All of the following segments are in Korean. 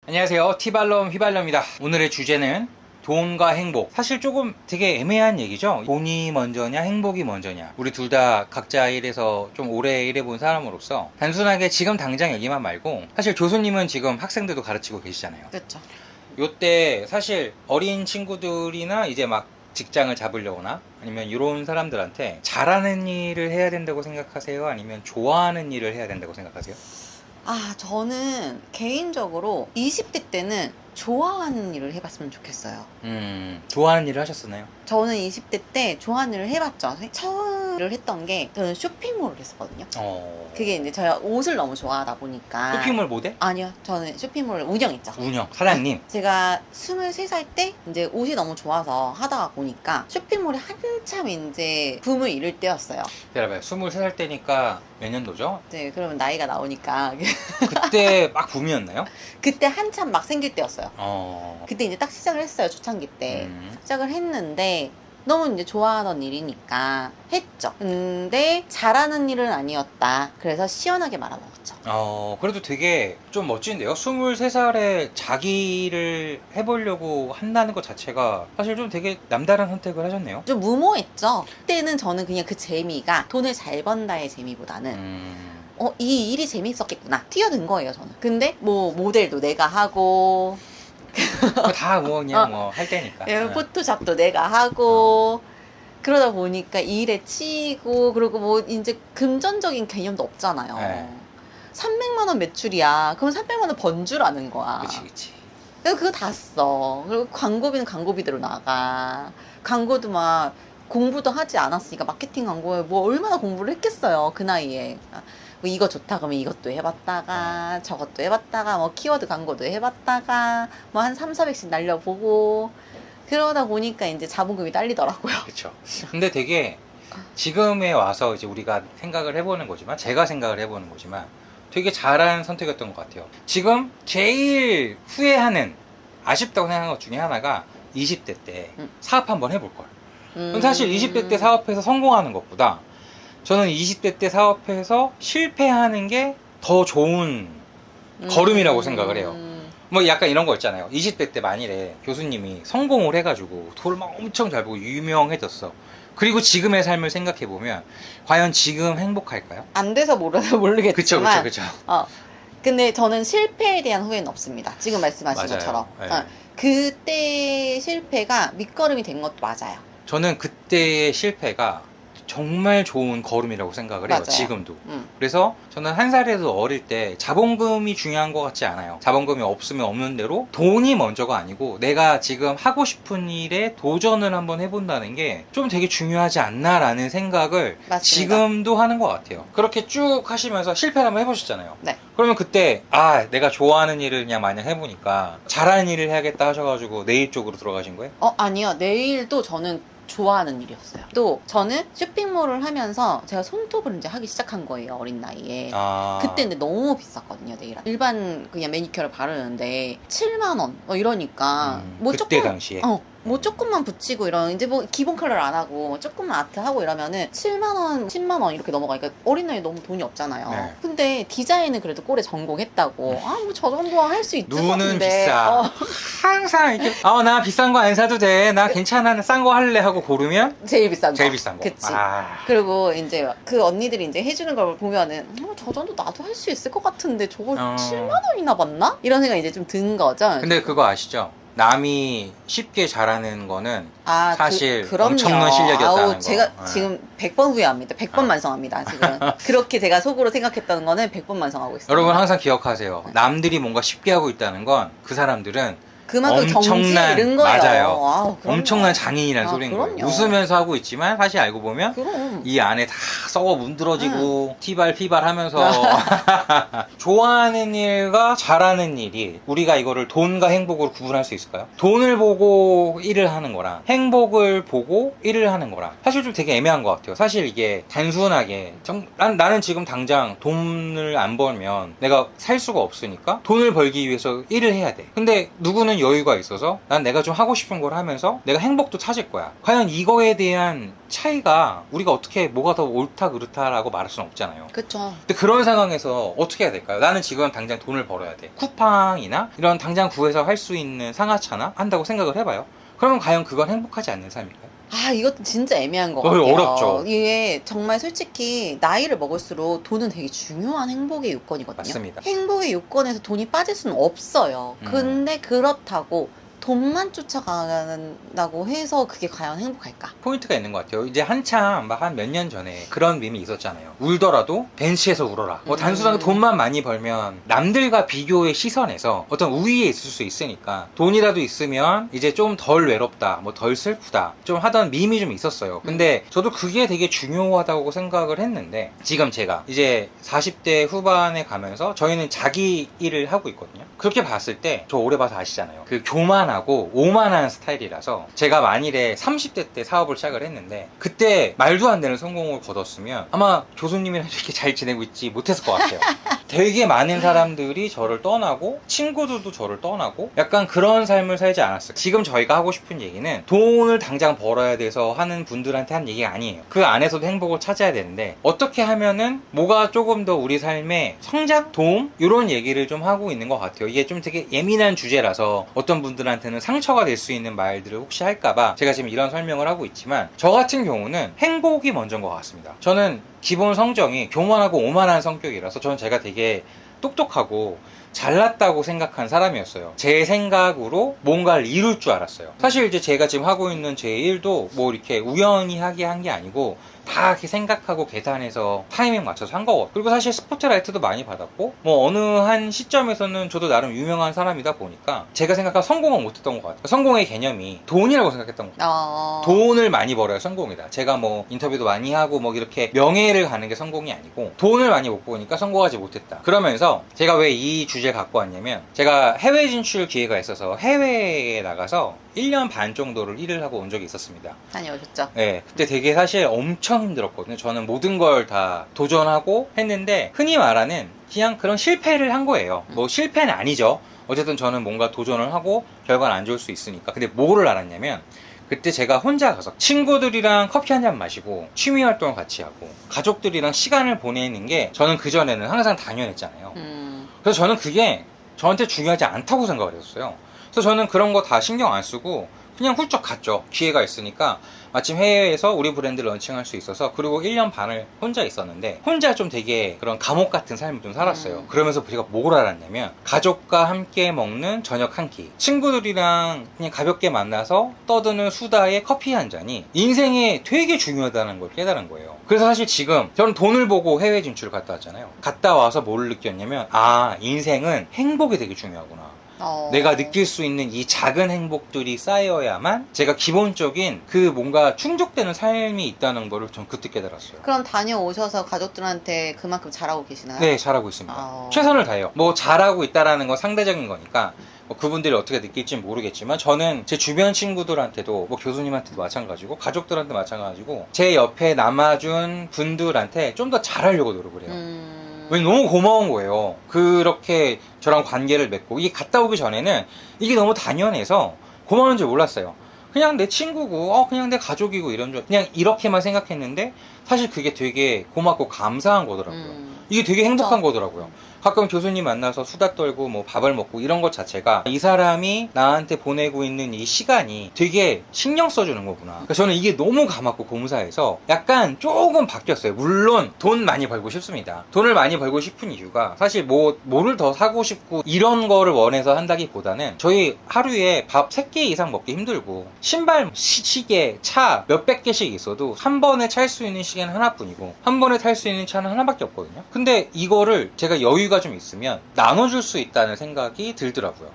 안녕하세요. 티발럼 휘발럼입니다. 오늘의 주제는 돈과 행복. 사실 조금 되게 애매한 얘기죠. 돈이 먼저냐 행복이 먼저냐. 우리 둘 다 각자 일에서 좀 오래 일해본 사람으로서 단순하게 지금 당장 얘기만 말고, 사실 교수님은 지금 학생들도 가르치고 계시잖아요. 그렇죠. 요때 사실 어린 친구들이나 이제 막 직장을 잡으려거나 아니면 이런 사람들한테 잘하는 일을 해야 된다고 생각하세요? 아니면 좋아하는 일을 해야 된다고 생각하세요? 저는 개인적으로 20대 때는 좋아하는 일을 해봤으면 좋겠어요. 좋아하는 일을 하셨었나요? 저는 20대 때 좋아하는 일을 해봤죠. 처음 일을 했던 게 저는 쇼핑몰을 했었거든요. 그게 이제 제가 옷을 너무 좋아하다 보니까. 쇼핑몰 모델? 아니요. 저는 쇼핑몰을 운영했죠. 운영, 사장님. 제가 23살 때 이제 옷이 너무 좋아서 하다가 보니까 쇼핑몰이 한참 이제 붐을 이룰 때였어요. 기다려봐요. 23살 때니까 몇 년도죠? 네, 그러면 나이가 나오니까 그때 막 붐이었나요? 그때 한참 막 생길 때였어요. 어. 그때 이제 딱 시작을 했어요. 초창기 때. 음. 시작을 했는데 너무 이제 좋아하던 일이니까 했죠. 근데 잘하는 일은 아니었다. 그래서 시원하게 말아먹었죠. 그래도 되게 좀 멋진데요? 23살에 자기를 해보려고 한다는 것 자체가 사실 좀 되게 남다른 선택을 하셨네요. 좀 무모했죠. 그때는 저는 그냥 그 재미가 돈을 잘 번다의 재미보다는 이 일이 재밌었겠구나. 뛰어든 거예요, 저는. 근데 뭐 모델도 내가 하고 다 뭐 그냥 뭐 할 때니까. 포토샵도 내가 하고 그러다 보니까 일에 치이고, 그리고 뭐 이제 금전적인 개념도 없잖아요. 네. 300만 원 매출이야. 그럼 300만 원 번 줄 아는 거야. 그치. 그래서 그거 다 써. 그리고 광고비는 광고비대로 나가. 광고도 막 공부도 하지 않았으니까 마케팅 광고에 뭐 얼마나 공부를 했겠어요. 그 나이에. 뭐 이거 좋다 그러면 이것도 해봤다가 저것도 해봤다가 뭐 키워드 광고도 해봤다가 뭐 한 3,400씩 날려보고 그러다 보니까 이제 자본금이 딸리더라고요. 그쵸. 근데 되게 지금에 와서 이제 우리가 생각을 해보는 거지만, 제가 생각을 해보는 거지만 되게 잘한 선택이었던 것 같아요. 지금 제일 후회하는, 아쉽다고 생각한 것 중에 하나가 20대 때 사업 한번 해볼 걸. 사실 20대 때 사업해서 성공하는 것보다 저는 20대 때 사업해서 실패하는 게 더 좋은 걸음이라고 생각을 해요. 뭐 약간 이런 거 있잖아요. 20대 때 만일에 교수님이 성공을 해가지고 돈을 막 엄청 잘 벌고 유명해졌어. 그리고 지금의 삶을 생각해보면 과연 지금 행복할까요? 안 돼서 모르겠지만. 그쵸. 근데 저는 실패에 대한 후회는 없습니다. 지금 말씀하신 맞아요. 것처럼. 네. 그때 실패가 밑거름이 된 것도 맞아요. 저는 그때의 실패가 정말 좋은 걸음이라고 생각을 해요. 맞아요. 지금도. 그래서 저는 한 살에도 어릴 때 자본금이 중요한 것 같지 않아요. 자본금이 없으면 없는 대로 돈이 먼저가 아니고 내가 지금 하고 싶은 일에 도전을 한번 해본다는 게 좀 되게 중요하지 않나라는 생각을 맞습니다. 지금도 하는 것 같아요. 그렇게 쭉 하시면서 실패를 한번 해보셨잖아요. 네. 그러면 그때 내가 좋아하는 일을 그냥 마냥 해보니까 잘하는 일을 해야겠다 하셔가지고 내일 쪽으로 들어가신 거예요? 아니요. 내일도 저는 좋아하는 일이었어요. 또 저는 쇼핑몰을 하면서 제가 손톱을 이제 하기 시작한 거예요. 어린 나이에. 그때 근데 너무 비쌌거든요. 네일 아트. 일반 그냥 매니큐어를 바르는데 7만 원 이러니까 뭐 그때 조금 당시에 뭐 조금만 붙이고 이런 이제 뭐 기본 컬러를 안 하고 조금만 아트 하고 이러면은 7만 원, 10만 원 이렇게 넘어가니까 어린 나이에 너무 돈이 없잖아요. 네. 근데 디자인은 그래도 꼴에 전공했다고. 뭐 저 정도 할 수 있을 것 눈은 같은데. 비싸. 항상 이렇게 나 비싼 거 안 사도 돼. 나 괜찮아. 싼 거 할래 하고 고르면 제일 비싼 거. 제일 비싼 거. 그치. 그리고 이제 그 언니들이 이제 해주는 걸 보면은 저 정도 나도 할 수 있을 것 같은데 저걸 7만 원이나 받나? 이런 생각이 이제 좀 든 거죠. 근데 그거 아시죠? 남이 쉽게 잘하는 거는 사실 그럼요. 엄청난 실력이었다는 거. 제가 지금 100번 후회합니다. 100번 만성합니다. 지금 그렇게 제가 속으로 생각했다는 거는 100번 만성하고 있어요. 여러분 항상 기억하세요. 남들이 뭔가 쉽게 하고 있다는 건 그 사람들은 그만큼 정지에 이른 거예요. 맞아요. 엄청난 장인이라는 소리인 그럼요. 거예요. 웃으면서 하고 있지만 사실 알고 보면 그럼. 이 안에 다 썩어 문드러지고 티발 하면서 좋아하는 일과 잘하는 일이, 우리가 이거를 돈과 행복으로 구분할 수 있을까요? 돈을 보고 일을 하는 거랑 행복을 보고 일을 하는 거랑 사실 좀 되게 애매한 것 같아요. 사실 이게 단순하게 나는 지금 당장 돈을 안 벌면 내가 살 수가 없으니까 돈을 벌기 위해서 일을 해야 돼. 근데 누구는 많은 여유가 있어서 난 내가 좀 하고 싶은 걸 하면서 내가 행복도 찾을 거야. 과연 이거에 대한 차이가 우리가 어떻게 뭐가 더 옳다 그렇다라고 말할 수는 없잖아요. 그쵸. 근데 그런 상황에서 어떻게 해야 될까요? 나는 지금 당장 돈을 벌어야 돼. 쿠팡이나 이런 당장 구해서 할 수 있는 상하차나 한다고 생각을 해봐요. 그러면 과연 그건 행복하지 않는 삶일까요? 아, 이것도 진짜 애매한 것 어이, 같아요. 어렵죠. 이게 정말 솔직히 나이를 먹을수록 돈은 되게 중요한 행복의 요건이거든요. 맞습니다. 행복의 요건에서 돈이 빠질 수는 없어요. 근데 그렇다고 돈만 쫓아간다고 해서 그게 과연 행복할까? 포인트가 있는 것 같아요. 이제 한참 막 한 몇 년 전에 그런 밈이 있었잖아요. 울더라도 벤치에서 울어라. 뭐 단순하게 돈만 많이 벌면 남들과 비교의 시선에서 어떤 우위에 있을 수 있으니까 돈이라도 있으면 이제 좀 덜 외롭다, 뭐 덜 슬프다 좀 하던 밈이 좀 있었어요. 근데 저도 그게 되게 중요하다고 생각을 했는데 지금 제가 이제 40대 후반에 가면서 저희는 자기 일을 하고 있거든요. 그렇게 봤을 때 저 오래 봐서 아시잖아요. 그 교만하고 오만한 스타일이라서 제가 만일에 30대 때 사업을 시작을 했는데 그때 말도 안 되는 성공을 거뒀으면 아마 교수님이랑 이렇게 잘 지내고 있지 못했을 것 같아요. 되게 많은 사람들이 저를 떠나고 친구들도 저를 떠나고 약간 그런 삶을 살지 않았어요. 지금 저희가 하고 싶은 얘기는 돈을 당장 벌어야 돼서 하는 분들한테 한 얘기가 아니에요. 그 안에서도 행복을 찾아야 되는데 어떻게 하면은 뭐가 조금 더 우리 삶에 성장, 도움 이런 얘기를 좀 하고 있는 것 같아요. 이게 좀 되게 예민한 주제라서 어떤 분들한테는 상처가 될 수 있는 말들을 혹시 할까봐 제가 지금 이런 설명을 하고 있지만 저 같은 경우는 행복이 먼저인 것 같습니다. 저는 기본 성정이 교만하고 오만한 성격이라서 저는 제가 되게 똑똑하고 잘났다고 생각한 사람이었어요. 제 생각으로 뭔가를 이룰 줄 알았어요. 사실 이제 제가 지금 하고 있는 제 일도 뭐 이렇게 우연히 하게 한 게 아니고 다 이렇게 생각하고 계산해서 타이밍 맞춰서 한 거고 그리고 사실 스포트라이트도 많이 받았고 뭐 어느 한 시점에서는 저도 나름 유명한 사람이다 보니까 제가 생각한 성공은 못했던 것 같아요. 성공의 개념이 돈이라고 생각했던 것 같아요. 돈을 많이 벌어야 성공이다. 제가 뭐 인터뷰도 많이 하고 뭐 이렇게 명예를 가는 게 성공이 아니고 돈을 많이 못 버니까 성공하지 못했다. 그러면서 제가 왜 이 주제를 갖고 왔냐면 제가 해외 진출 기회가 있어서 해외에 나가서 1년 반 정도를 일을 하고 온 적이 있었습니다. 다녀오셨죠? 네, 그때 되게 사실 엄청 힘들었거든요. 저는 모든 걸 다 도전하고 했는데 흔히 말하는 그냥 그런 실패를 한 거예요. 뭐 실패는 아니죠. 어쨌든 저는 뭔가 도전을 하고 결과는 안 좋을 수 있으니까. 근데 뭐를 알았냐면 그때 제가 혼자 가서 친구들이랑 커피 한 잔 마시고 취미 활동을 같이 하고 가족들이랑 시간을 보내는 게 저는 그전에는 항상 당연했잖아요. 그래서 저는 그게 저한테 중요하지 않다고 생각을 했었어요. 그래서 저는 그런 거 다 신경 안 쓰고 그냥 훌쩍 갔죠. 기회가 있으니까 마침 해외에서 우리 브랜드 런칭할 수 있어서 그리고 1년 반을 혼자 있었는데 혼자 좀 되게 그런 감옥 같은 삶을 좀 살았어요. 그러면서 제가 뭘 알았냐면 가족과 함께 먹는 저녁 한 끼, 친구들이랑 그냥 가볍게 만나서 떠드는 수다에 커피 한 잔이 인생에 되게 중요하다는 걸 깨달은 거예요. 그래서 사실 지금 저는 돈을 보고 해외 진출을 갔다 왔잖아요. 갔다 와서 뭘 느꼈냐면 아, 인생은 행복이 되게 중요하구나. 내가 느낄 수 있는 이 작은 행복들이 쌓여야만 제가 기본적인 그 뭔가 충족되는 삶이 있다는 거를 전 그때 깨달았어요. 그럼 다녀오셔서 가족들한테 그만큼 잘하고 계시나요? 네, 잘하고 있습니다. 최선을 다해요. 뭐 잘하고 있다라는 건 상대적인 거니까 뭐 그분들이 어떻게 느낄지는 모르겠지만 저는 제 주변 친구들한테도 뭐 교수님한테도 마찬가지고 가족들한테 마찬가지고 제 옆에 남아준 분들한테 좀 더 잘하려고 노력을 해요. 왜 너무 고마운 거예요. 그렇게 저랑 관계를 맺고 이게 갔다 오기 전에는 이게 너무 당연해서 고마운 줄 몰랐어요. 그냥 내 친구고 그냥 내 가족이고 이런 줄 그냥 이렇게만 생각했는데 사실 그게 되게 고맙고 감사한 거더라고요. 이게 되게 행복한 거더라고요. 가끔 교수님 만나서 수다 떨고 뭐 밥을 먹고 이런 것 자체가 이 사람이 나한테 보내고 있는 이 시간이 되게 신경 써주는 거구나. 그러니까 저는 이게 너무 감았고 고무사해서 약간 조금 바뀌었어요. 물론 돈 많이 벌고 싶습니다. 돈을 많이 벌고 싶은 이유가 사실 뭐를 더 사고 싶고 이런 거를 원해서 한다기보다는 저희 하루에 밥 3끼 이상 먹기 힘들고 신발, 시계, 차 몇백 개씩 있어도 한 번에 찰 수 있는 시계는 하나뿐이고 한 번에 탈 수 있는 차는 하나밖에 없거든요. 근데 이거를 제가 여유가 좀 있으면 나눠줄 수 있다는 생각이 들더라고요.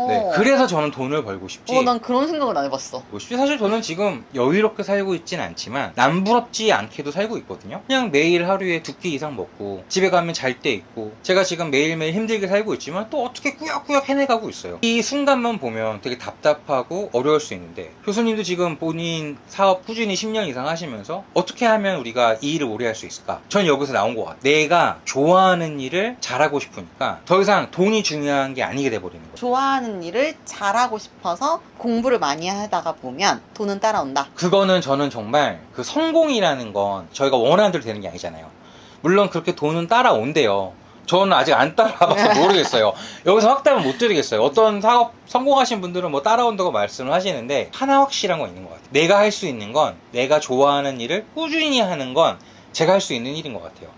네, 그래서 저는 돈을 벌고 싶지. 난 그런 생각은 안 해봤어. 사실 저는 지금 여유롭게 살고 있진 않지만 남부럽지 않게도 살고 있거든요. 그냥 매일 하루에 2끼 이상 먹고 집에 가면 잘 때 있고 제가 지금 매일매일 힘들게 살고 있지만 또 어떻게 꾸역꾸역 해내가고 있어요. 이 순간만 보면 되게 답답하고 어려울 수 있는데 교수님도 지금 본인 사업 꾸준히 10년 이상 하시면서 어떻게 하면 우리가 이 일을 오래 할 수 있을까? 전 여기서 나온 것 같아요. 내가 좋아하는 일을 잘하고 싶으니까 더 이상 돈이 중요한 게 아니게 돼버렸어요. 돼버리는 거죠. 좋아하는 일을 잘하고 싶어서 공부를 많이 하다가 보면 돈은 따라온다. 그거는 저는 정말 그 성공이라는 건 저희가 원하는 대로 되는 게 아니잖아요. 물론 그렇게 돈은 따라온대요. 저는 아직 안 따라와봐서 모르겠어요. 여기서 확답은 못 드리겠어요. 어떤 사업 성공하신 분들은 뭐 따라온다고 말씀을 하시는데 하나 확실한 건 있는 것 같아요. 내가 할 수 있는 건, 내가 좋아하는 일을 꾸준히 하는 건 제가 할 수 있는 일인 것 같아요.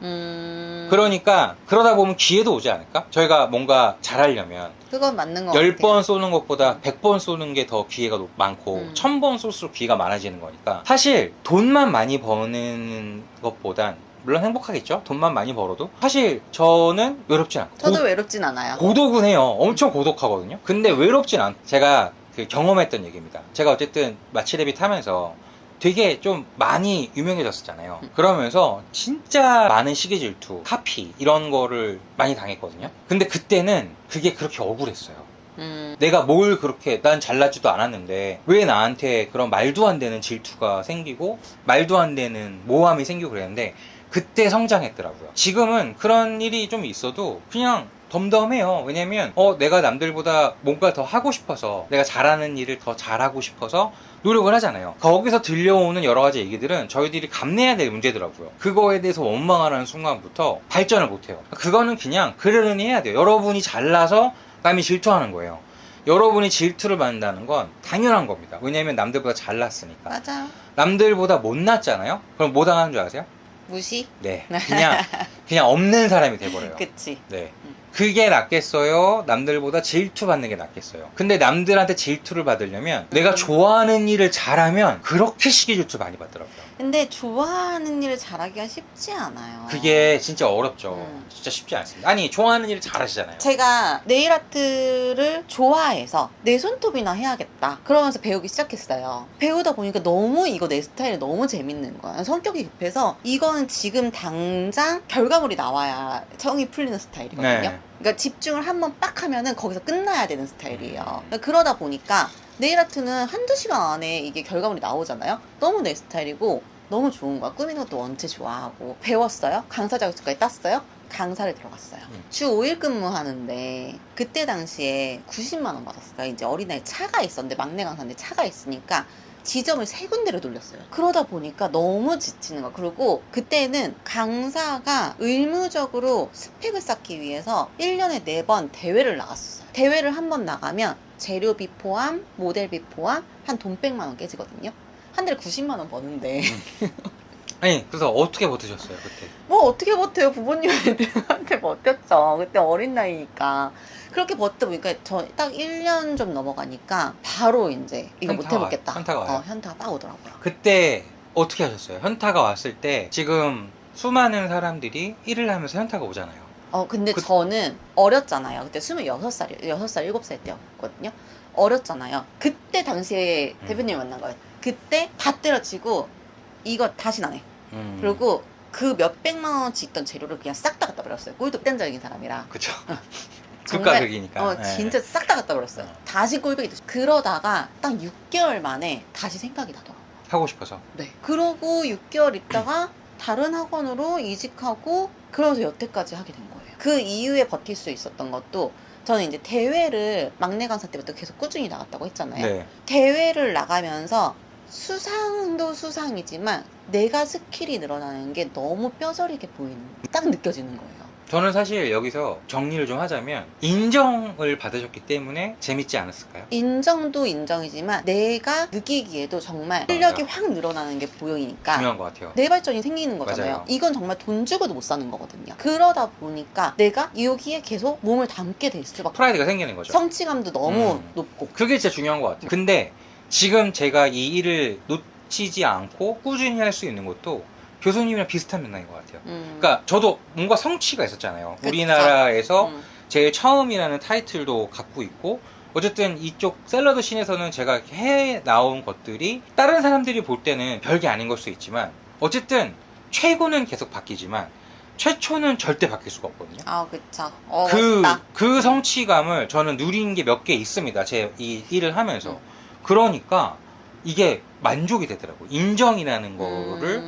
그러니까 그러다 보면 기회도 오지 않을까? 저희가 뭔가 잘하려면 그건 맞는 것 같아요. 10번 쏘는 것보다 100번 쏘는 게 더 기회가 많고 1000번 쏠수록 기회가 많아지는 거니까 사실 돈만 많이 버는 것보단 물론 행복하겠죠? 돈만 많이 벌어도 사실 저는 외롭진 않고 저도 외롭진 않아요. 고독은 해요. 엄청 고독하거든요. 근데 외롭진 않. 제가 그 경험했던 얘기입니다. 제가 어쨌든 마취레빗 하면서 되게 좀 많이 유명해졌었잖아요. 그러면서 진짜 많은 시기 질투, 카피 이런 거를 많이 당했거든요. 근데 그때는 그게 그렇게 억울했어요. 내가 뭘 그렇게 난 잘나지도 않았는데 왜 나한테 그런 말도 안 되는 질투가 생기고 말도 안 되는 모함이 생기고 그랬는데 그때 성장했더라고요. 지금은 그런 일이 좀 있어도 그냥 덤덤해요. 왜냐면 내가 남들보다 뭔가 더 하고 싶어서 내가 잘하는 일을 더 잘하고 싶어서 노력을 하잖아요. 거기서 들려오는 여러 가지 얘기들은 저희들이 감내해야 될 문제더라고요. 그거에 대해서 원망하는 순간부터 발전을 못해요. 그거는 그냥 그러려니 해야 돼요. 여러분이 잘나서 남이 질투하는 거예요. 여러분이 질투를 받는다는 건 당연한 겁니다. 왜냐면 남들보다 잘났으니까. 맞아요. 남들보다 못났잖아요. 그럼 뭐 당하는 줄 아세요? 무시? 네, 그냥 없는 사람이 돼버려요. 그치. 네, 그게 낫겠어요? 남들보다 질투받는 게 낫겠어요? 근데 남들한테 질투를 받으려면 내가 좋아하는 일을 잘하면 그렇게 시기 질투 많이 받더라고요. 근데 좋아하는 일을 잘하기가 쉽지 않아요. 그게 진짜 어렵죠. 진짜 쉽지 않습니다. 아니, 좋아하는 일을 잘하시잖아요. 제가 네일 아트를 좋아해서 내 손톱이나 해야겠다 그러면서 배우기 시작했어요. 배우다 보니까 너무 이거 내 스타일이 너무 재밌는 거야. 성격이 급해서 이거는 지금 당장 결과물이 나와야 정이 풀리는 스타일이거든요. 네. 그러니까 집중을 한번 빡 하면은 거기서 끝나야 되는 스타일이에요. 그러니까 그러다 보니까 네일 아트는 한두 시간 안에 이게 결과물이 나오잖아요. 너무 내 스타일이고 너무 좋은 거야. 꾸미는 것도 원체 좋아하고. 배웠어요. 강사 자격증까지 땄어요. 강사를 들어갔어요. 주 5일 근무하는데 그때 당시에 90만 원 받았어요. 이제 어린아이 차가 있었는데 막내 강사인데 차가 있으니까 지점을 3군데를 돌렸어요. 그러다 보니까 너무 지치는 거야. 그리고 그때는 강사가 의무적으로 스펙을 쌓기 위해서 1년에 4번 대회를 나갔었어요. 대회를 한 번 나가면 재료비 포함, 모델비 포함 한 돈 100만 원 깨지거든요. 한 달에 90만 원 버는데 아니, 그래서 어떻게 버티셨어요 그때? 뭐 어떻게 버텨요. 부모님한테 버텼죠. 그때 어린 나이니까. 그렇게 버티다 보니까 저 딱 1년 좀 넘어가니까 바로 이제 이거 못 현타가 해먹겠다. 와요. 현타가 와요. 현타가 딱 오더라고요. 그때 어떻게 하셨어요? 현타가 왔을 때 지금 수많은 사람들이 일을 하면서 현타가 오잖아요. 근데 저는 어렸잖아요. 그때 26살, 6살, 7살 때였거든요. 어렸잖아요. 그때 당시에 대표님 만난 거예요. 그때 다 때려치고 이거 다시는 안 해. 그리고 그 몇백만 원치 있던 재료를 그냥 싹 다 갖다 버렸어요. 꼴도 뺀적인 사람이라. 그쵸. 정말, 극과극이니까. 진짜 싹 다 갖다 버렸어요. 다시 꼴보기 그러다가 딱 6개월 만에 다시 생각이 나더라고요. 하고 싶어서. 네. 그러고 6개월 있다가 다른 학원으로 이직하고 그러면서 여태까지 하게 된 거예요. 그 이후에 버틸 수 있었던 것도 저는 이제 대회를 막내 강사 때부터 계속 꾸준히 나갔다고 했잖아요. 네. 대회를 나가면서 수상도 수상이지만 내가 스킬이 늘어나는 게 너무 뼈저리게 보이는, 딱 느껴지는 거예요. 저는 사실 여기서 정리를 좀 하자면 인정을 받으셨기 때문에 재밌지 않았을까요? 인정도 인정이지만 내가 느끼기에도 정말 실력이 확 늘어나는 게 보이니까 중요한 것 같아요. 내 발전이 생기는 거잖아요. 맞아요. 이건 정말 돈 주고도 못 사는 거거든요. 그러다 보니까 내가 여기에 계속 몸을 담게 될 수밖에. 프라이드가 생기는 거죠. 성취감도 너무 높고. 그게 진짜 중요한 것 같아요. 근데 지금 제가 이 일을 놓치지 않고 꾸준히 할 수 있는 것도 교수님이랑 비슷한 맥락인 것 같아요. 그러니까 저도 뭔가 성취가 있었잖아요. 그쵸. 우리나라에서 제일 처음이라는 타이틀도 갖고 있고 어쨌든 이쪽 샐러드 씬에서는 제가 해 나온 것들이 다른 사람들이 볼 때는 별게 아닌 걸 수 있지만 어쨌든 최고는 계속 바뀌지만 최초는 절대 바뀔 수가 없거든요. 아, 그쵸. 멋있다. 그 성취감을 저는 누린 게 몇 개 있습니다. 제 이 일을 하면서. 그러니까 이게 만족이 되더라고요. 인정이라는 거를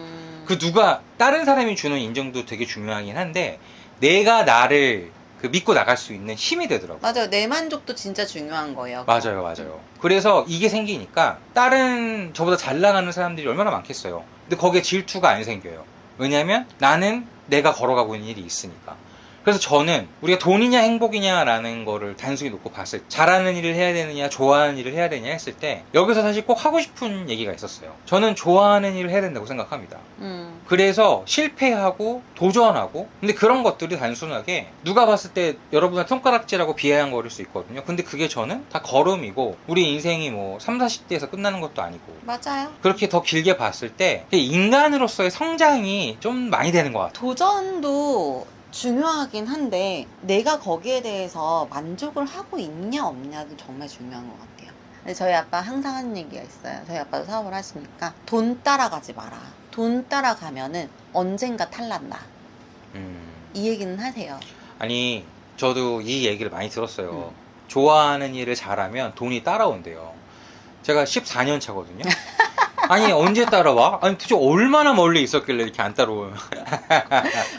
그 누가 다른 사람이 주는 인정도 되게 중요하긴 한데 내가 나를 그 믿고 나갈 수 있는 힘이 되더라고요. 맞아요. 내 만족도 진짜 중요한 거예요. 맞아요, 맞아요. 그래서 이게 생기니까 다른 저보다 잘 나가는 사람들이 얼마나 많겠어요. 근데 거기에 질투가 안 생겨요. 왜냐면 나는 내가 걸어가고 있는 일이 있으니까. 그래서 저는 우리가 돈이냐 행복이냐라는 거를 단순히 놓고 봤을 때 잘하는 일을 해야 되느냐 좋아하는 일을 해야 되느냐 했을 때 여기서 사실 꼭 하고 싶은 얘기가 있었어요. 저는 좋아하는 일을 해야 된다고 생각합니다. 그래서 실패하고 도전하고 근데 그런 것들이 단순하게 누가 봤을 때 여러분한테 손가락질하고 비아냥거릴 수 있거든요. 근데 그게 저는 다 걸음이고 우리 인생이 뭐 3, 40대에서 끝나는 것도 아니고 맞아요. 그렇게 더 길게 봤을 때 인간으로서의 성장이 좀 많이 되는 것 같아요. 도전도 중요하긴 한데 내가 거기에 대해서 만족을 하고 있냐 없냐도 정말 중요한 것 같아요. 근데 저희 아빠 항상 하는 얘기가 있어요. 저희 아빠도 사업을 하시니까 돈 따라가지 마라. 돈 따라가면은 언젠가 탈난다. 이 얘기는 하세요. 아니 저도 이 얘기를 많이 들었어요. 좋아하는 일을 잘하면 돈이 따라온대요. 제가 14년 차거든요. 아니 언제 따라와? 아니 도대체 얼마나 멀리 있었길래 이렇게 안 따라오요.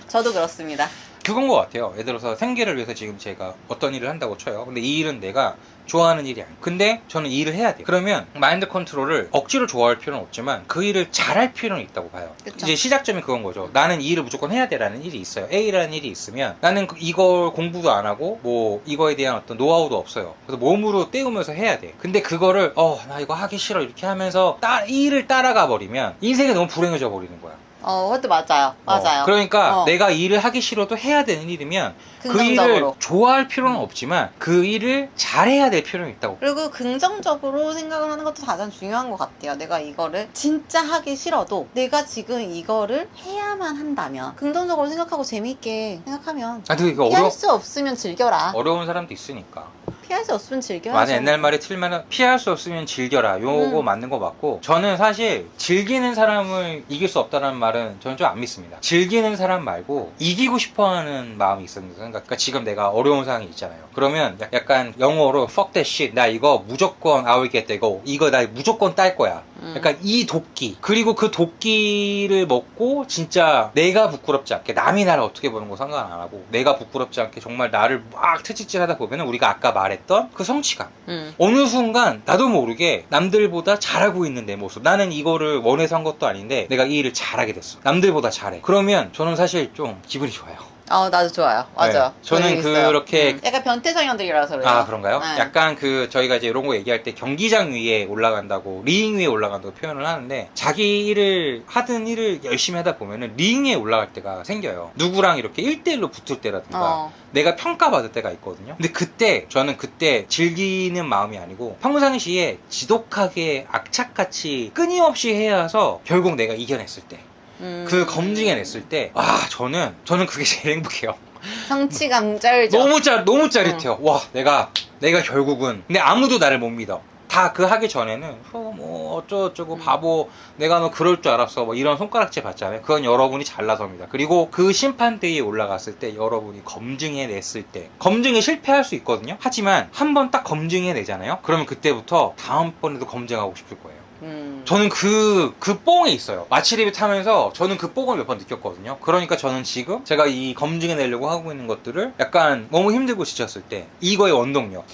저도 그렇습니다. 그건 것 같아요. 예를 들어서 생계를 위해서 지금 제가 어떤 일을 한다고 쳐요. 근데 이 일은 내가 좋아하는 일이 아니에요. 근데 저는 이 일을 해야 돼요. 그러면 마인드 컨트롤을 억지로 좋아할 필요는 없지만 그 일을 잘할 필요는 있다고 봐요. 그쵸. 이제 시작점이 그건 거죠. 나는 이 일을 무조건 해야 돼라는 일이 있어요. A라는 일이 있으면 나는 이걸 공부도 안 하고 뭐 이거에 대한 어떤 노하우도 없어요. 그래서 몸으로 때우면서 해야 돼. 근데 그거를 나 이거 하기 싫어 이렇게 하면서 이 일을 따라가 버리면 인생이 너무 불행해져 버리는 거야. 그것도 맞아요. 맞아요. 그러니까 내가 일을 하기 싫어도 해야 되는 일이면 그 일을 긍정적으로. 좋아할 필요는 없지만 그 일을 잘해야 될 필요는 있다고. 그리고 긍정적으로 생각을 하는 것도 가장 중요한 것 같아요. 내가 이거를 진짜 하기 싫어도 내가 지금 이거를 해야만 한다면 긍정적으로 생각하고 재미있게 생각하면 근데 이거 피할 수 없으면 즐겨라. 어려운 사람도 있으니까. 피할 수 없으면 즐겨야죠. 맞아, 옛날 말에 틀면 피할 수 없으면 즐겨라. 요거 맞는 거 맞고 저는 사실 즐기는 사람을 이길 수 없다는 말은 저는 좀 안 믿습니다. 즐기는 사람 말고 이기고 싶어하는 마음이 있습니다. 그러니까 지금 내가 어려운 상황이 있잖아요. 그러면 약간 영어로 fuck that shit. 나 이거 무조건 I will get that. 이거 나 무조건 딸 거야. 약간 이 도끼. 그리고 그 도끼를 먹고 진짜 내가 부끄럽지 않게 남이 나를 어떻게 보는 거 상관 안 하고 내가 부끄럽지 않게 정말 나를 막 채찍질 하다 보면 우리가 아까 말했던 그 성취감. 어느 순간 나도 모르게 남들보다 잘하고 있는 내 모습. 나는 이거를 원해서 한 것도 아닌데 내가 이 일을 잘하게 됐어. 남들보다 잘해. 그러면 저는 사실 좀 기분이 좋아요. 나도 좋아요. 맞아. 네. 저는 그렇게 약간 변태 성향들이라서 그래요. 아 그런가요? 네. 약간 저희가 이제 이런 거 얘기할 때 경기장 위에 올라간다고 링 위에 올라간다고 표현을 하는데 자기 일을 하든 일을 열심히 하다 보면은 링에 올라갈 때가 생겨요. 누구랑 이렇게 1대1로 붙을 때라든가 내가 평가받을 때가 있거든요. 근데 저는 그때 즐기는 마음이 아니고 평상시에 지독하게 악착같이 끊임없이 해야 해서 결국 내가 이겨냈을 때 그 검증해냈을 때 저는 그게 제일 행복해요. 성취감 쩔죠. 너무 짜릿해요. 와 내가 결국은 근데 아무도 나를 못 믿어. 다 그 하기 전에는 뭐 어쩌고 바보 내가 너 그럴 줄 알았어 뭐 이런 손가락질 받잖아요. 그건 여러분이 잘나서입니다. 그리고 그 심판대에 올라갔을 때 여러분이 검증해냈을 때 검증에 실패할 수 있거든요. 하지만 한 번 딱 검증해내잖아요. 그러면 그때부터 다음번에도 검증하고 싶을 거예요. 저는 그 뽕이 있어요. 마취리뷰 타면서 저는 그 뽕을 몇 번 느꼈거든요. 그러니까 저는 지금 제가 이 검증해내려고 하고 있는 것들을 약간 너무 힘들고 지쳤을 때 이거의 원동력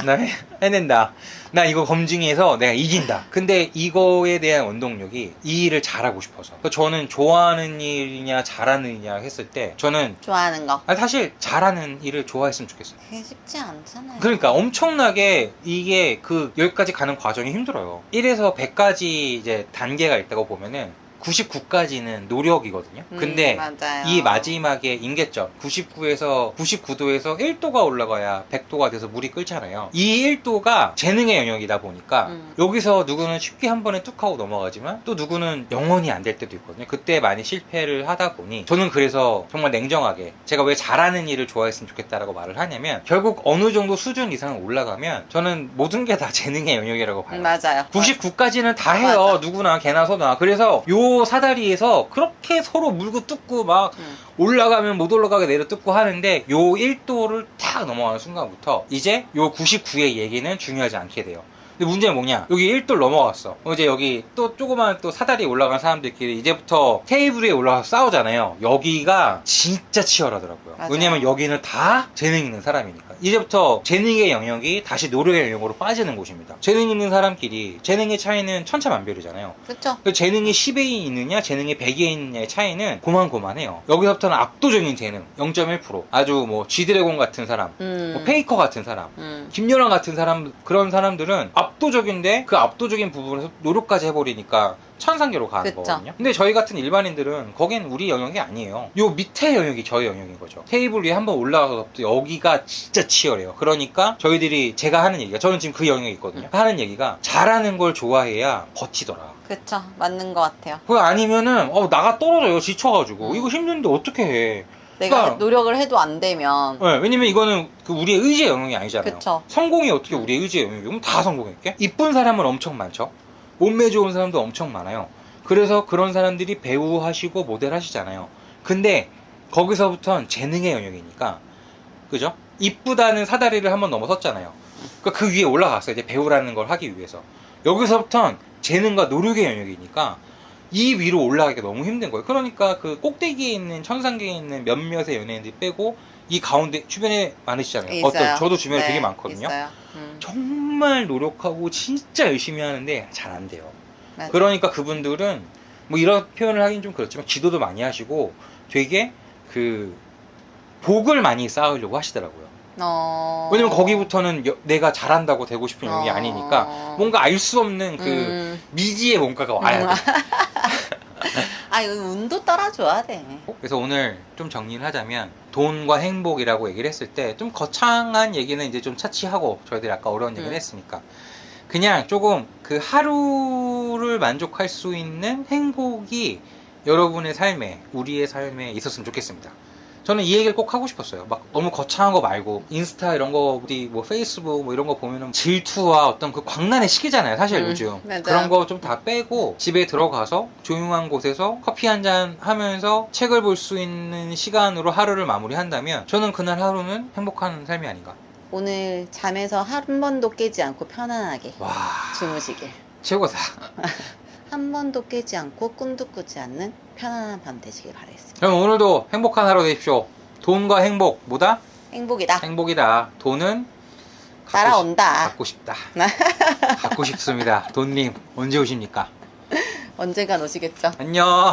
나 해낸다. 나 이거 검증해서 내가 이긴다. 근데 이거에 대한 원동력이 이 일을 잘하고 싶어서. 저는 좋아하는 일이냐 잘하는 일이냐 했을 때 저는 좋아하는 거. 사실 잘하는 일을 좋아했으면 좋겠어요. 그게 쉽지 않잖아요. 그러니까 엄청나게 이게 여기까지 가는 과정이 힘들어요. 1에서 100까지 이제 단계가 있다고 보면은 99까지는 노력이거든요. 근데 맞아요. 이 마지막에 임계점 99에서 99도에서 1도가 올라가야 100도가 돼서 물이 끓잖아요. 이 1도가 재능의 영역이다 보니까 여기서 누구는 쉽게 한 번에 뚝 하고 넘어가지만 또 누구는 영원히 안 될 때도 있거든요. 그때 많이 실패를 하다 보니 저는 그래서 정말 냉정하게 제가 왜 잘하는 일을 좋아했으면 좋겠다라고 말을 하냐면 결국 어느 정도 수준 이상 올라가면 저는 모든 게 다 재능의 영역이라고 봐요. 맞아요. 99까지는 다 해요. 맞아. 누구나 개나 소나. 그래서 요 사다리에서 그렇게 서로 물고 뜯고 막 올라가면 못 올라가게 내려 뜯고 하는데 요 1도를 탁 넘어가는 순간부터 이제 요 99의 얘기는 중요하지 않게 돼요. 근데 문제는 뭐냐? 여기 1돌 넘어갔어. 이제 여기 또 조그만 또 사다리 올라간 사람들끼리 이제부터 테이블 위에 올라가서 싸우잖아요. 여기가 진짜 치열하더라고요. 맞아요. 왜냐면 여기는 다 재능 있는 사람이니까. 이제부터 재능의 영역이 다시 노력의 영역으로 빠지는 곳입니다. 재능 있는 사람끼리 재능의 차이는 천차만별이잖아요. 그쵸? 그 재능이 10에 있느냐 재능이 100에 있느냐의 차이는 고만고만해요. 여기서부터는 압도적인 재능 0.1%, 아주 뭐 G드래곤 같은 사람, 뭐 페이커 같은 사람, 김연아 같은 사람, 그런 사람들은 압도적인데 그 압도적인 부분에서 노력까지 해버리니까 천상계로 가는 그쵸. 거거든요. 근데 저희 같은 일반인들은 거긴 우리 영역이 아니에요. 요 밑에 영역이 저희 영역인 거죠. 테이블 위에 한번 올라가서 여기가 진짜 치열해요. 그러니까 저희들이, 제가 하는 얘기가, 저는 지금 그 영역에 있거든요. 하는 얘기가 잘하는 걸 좋아해야 버티더라. 그쵸. 맞는 것 같아요. 그거 아니면은 나가 떨어져요. 지쳐가지고. 이거 힘든데 어떻게 해. 내가 그러니까 노력을 해도 안 되면. 네, 왜냐면 이거는 그 우리의 의지의 영역이 아니잖아요. 그쵸. 성공이 어떻게 우리의 의지의 영역이에요? 그럼 다 성공할게? 이쁜 사람은 엄청 많죠. 몸매 좋은 사람도 엄청 많아요. 그래서 그런 사람들이 배우 하시고 모델 하시잖아요. 근데 거기서부터는 재능의 영역이니까, 그죠? 이쁘다는 사다리를 한번 넘어섰잖아요. 그러니까 그 위에 올라갔어요. 이제 배우라는 걸 하기 위해서. 여기서부터는 재능과 노력의 영역이니까 이 위로 올라가기가 너무 힘든 거예요. 그러니까 그 꼭대기에 있는, 천상계에 있는 몇몇의 연예인들이 빼고 이 가운데 주변에 많으시잖아요. 있어요. 저도 주변에 네, 되게 많거든요. 있어요. 정말 노력하고 진짜 열심히 하는데 잘 안 돼요. 맞아. 그러니까 그분들은 뭐 이런 표현을 하긴 좀 그렇지만 기도도 많이 하시고 되게 그 복을 많이 쌓으려고 하시더라고요. 왜냐면 거기부터는 내가 잘한다고 되고 싶은 영역이 아니니까 뭔가 알 수 없는 그 미지의 뭔가가 와야 돼. 이거 운도 따라줘야 돼. 그래서 오늘 좀 정리를 하자면, 돈과 행복이라고 얘기를 했을 때 좀 거창한 얘기는 이제 좀 차치하고, 저희들이 아까 어려운 얘기를 했으니까 그냥 조금 그 하루를 만족할 수 있는 행복이 여러분의 삶에, 우리의 삶에 있었으면 좋겠습니다. 저는 이 얘기를 꼭 하고 싶었어요. 막 너무 거창한 거 말고, 인스타 이런 거, 우리 뭐 페이스북 뭐 이런 거 보면은 질투와 어떤 그 광란의 시기잖아요, 사실 요즘. 맞아요. 그런 거 좀 다 빼고 집에 들어가서 조용한 곳에서 커피 한 잔 하면서 책을 볼 수 있는 시간으로 하루를 마무리한다면, 저는 그날 하루는 행복한 삶이 아닌가. 오늘 잠에서 한 번도 깨지 않고 편안하게 와, 주무시길. 최고다. 한 번도 깨지 않고 꿈도 꾸지 않는 편안한 밤 되시길 바라겠습니다. 그럼 오늘도 행복한 하루 되십시오. 돈과 행복, 뭐다? 행복이다. 행복이다. 돈은 따라온다. 갖고 싶다. 갖고 싶습니다. 돈님, 언제 오십니까? 언젠간 오시겠죠. 안녕.